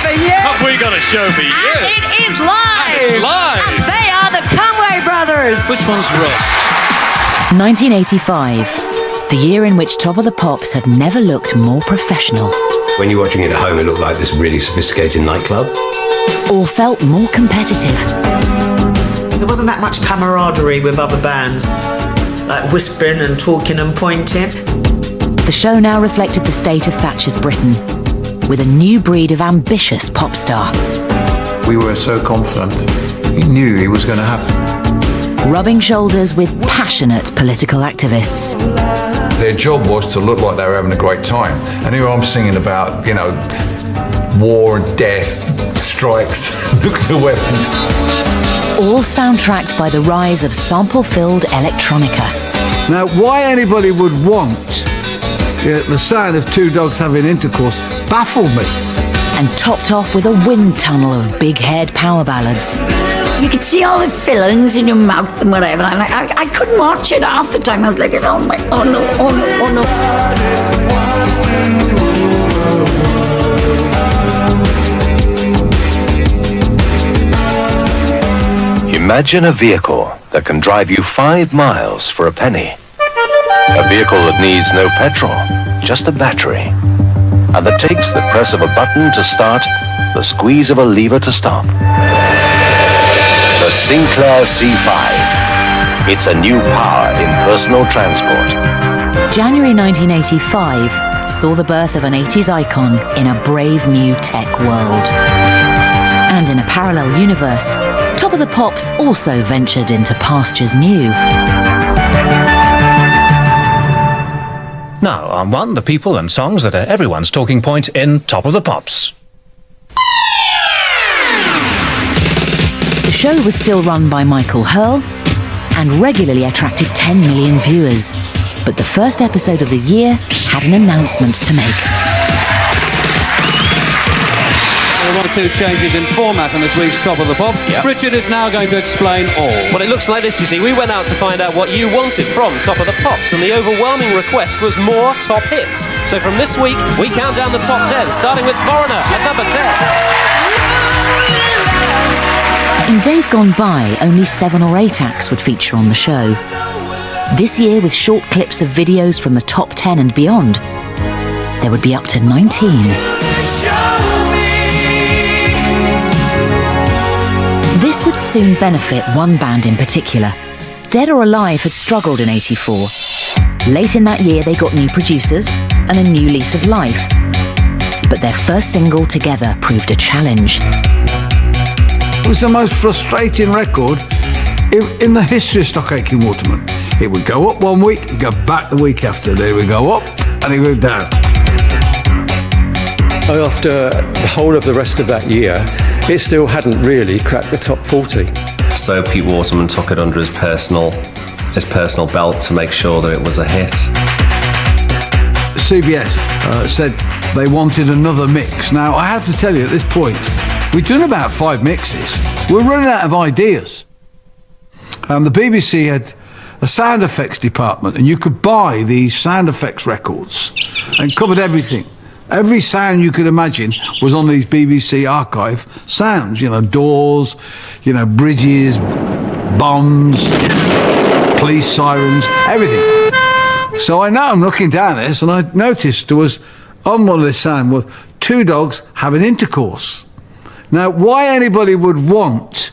for you. Have we got a show for you? And it is live. It's live. And they are the Conway Brothers. Which one's Rush? 1985, the year in which Top of the Pops had never looked more professional. When you're watching it at home, it looked like this really sophisticated nightclub. Or felt more competitive. There wasn't that much camaraderie with other bands, like whispering and talking and pointing. The show now reflected the state of Thatcher's Britain, with a new breed of ambitious pop star. We were so confident. We knew it was going to happen. Rubbing shoulders with passionate political activists. Their job was to look like they were having a great time. And here I'm singing about, war and death, strikes, nuclear weapons. All soundtracked by the rise of sample-filled electronica. Now, why anybody would want the sound of two dogs having intercourse baffled me. And topped off with a wind tunnel of big-head power ballads. You could see all the fillings in your mouth and whatever. And I couldn't watch it half the time. I was like, oh no. Imagine a vehicle that can drive you 5 miles for a penny. A vehicle that needs no petrol, just a battery. And that takes the press of a button to start, the squeeze of a lever to stop. The Sinclair C5. It's a new power in personal transport. January 1985 saw the birth of an 80s icon in a brave new tech world. And in a parallel universe, Top of the Pops also ventured into pastures new. Now, on one, the people and songs that are everyone's talking point in Top of the Pops. The show was still run by Michael Hurl and regularly attracted 10 million viewers. But the first episode of the year had an announcement to make. One or two changes in format on this week's Top of the Pops. Yep. Richard is now going to explain all. Well, it looks like this, you see. We went out to find out what you wanted from Top of the Pops, and the overwhelming request was more top hits. So from this week, we count down the top 10, starting with Foreigner at number 10. In days gone by, only 7 or 8 acts would feature on the show. This year, with short clips of videos from the top 10 and beyond, there would be up to 19. This would soon benefit one band in particular. Dead or Alive had struggled in '84. Late in that year, they got new producers and a new lease of life. But their first single together proved a challenge. It was the most frustrating record in the history of Stock Aitken Waterman. It would go up one week, and go back the week after. Then it would go up, and it would go down. After the whole of the rest of that year, it still hadn't really cracked the top 40. So Pete Waterman took it under his personal belt to make sure that it was a hit. CBS said they wanted another mix. Now, I have to tell you, at this point, we've done about 5 mixes. We're running out of ideas. The BBC had a sound effects department, and you could buy these sound effects records and covered everything. Every sound you could imagine was on these BBC archive sounds, doors, bridges, bombs, police sirens, everything. So I'm looking down at this, and I noticed there was, on one of the sound, was 2 dogs having intercourse. Now, why anybody would want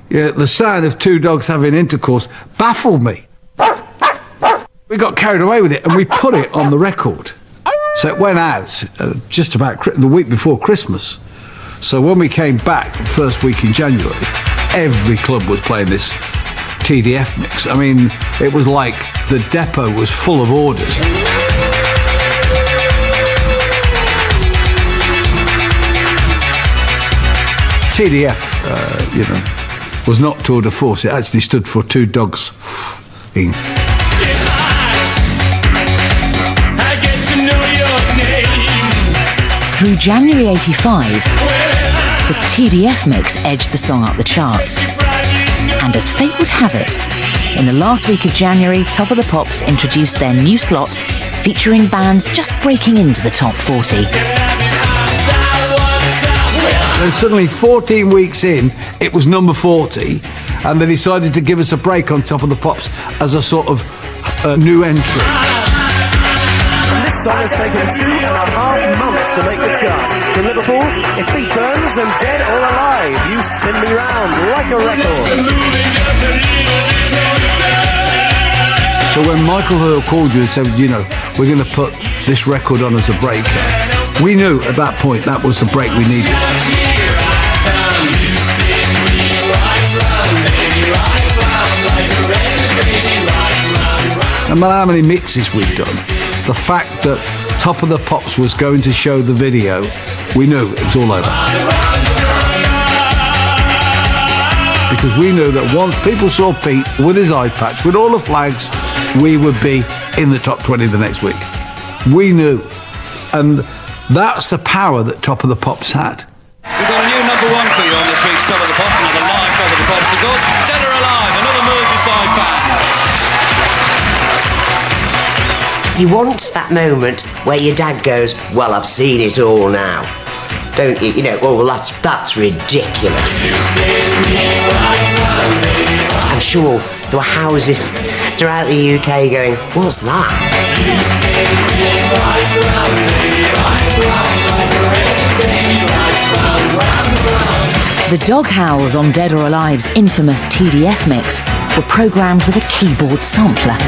the sound of 2 dogs having intercourse baffled me. We got carried away with it, and we put it on the record. So it went out just about the week before Christmas. So when we came back, first week in January, every club was playing this TDF mix. I mean, it was like the depot was full of orders. TDF, was not tour de force. It actually stood for 2 dogs. Through January '85, the TDF mix edged the song up the charts. And as fate would have it, in the last week of January, Top of the Pops introduced their new slot, featuring bands just breaking into the top 40. Then suddenly, 14 weeks in, it was number 40, and they decided to give us a break on Top of the Pops as a sort of new entry. And this song has taken 2.5 months to make the chart. From Liverpool, it's Pete Burns and Dead or Alive. You spin me round like a record. So when Michael Earl called you and said, you know, we're going to put this record on as a breaker, we knew at that point that was the break we needed. No matter how many mixes we'd done, the fact that Top of the Pops was going to show the video, we knew it was all over. Because we knew that once people saw Pete with his eye patch, with all the flags, we would be in the top 20 the next week. We knew. And that's the power that Top of the Pops had. We've got a new number one for you on this week's Top of the Pops, another live Top of the Pops, of course. Dead or Alive, another Merseyside band. You want that moment where your dad goes, well, I've seen it all now. Don't you? You know, oh, well, that's ridiculous. I'm sure there were houses throughout the UK going, what's that? The dog howls on Dead or Alive's infamous TDF mix were programmed with a keyboard sampler.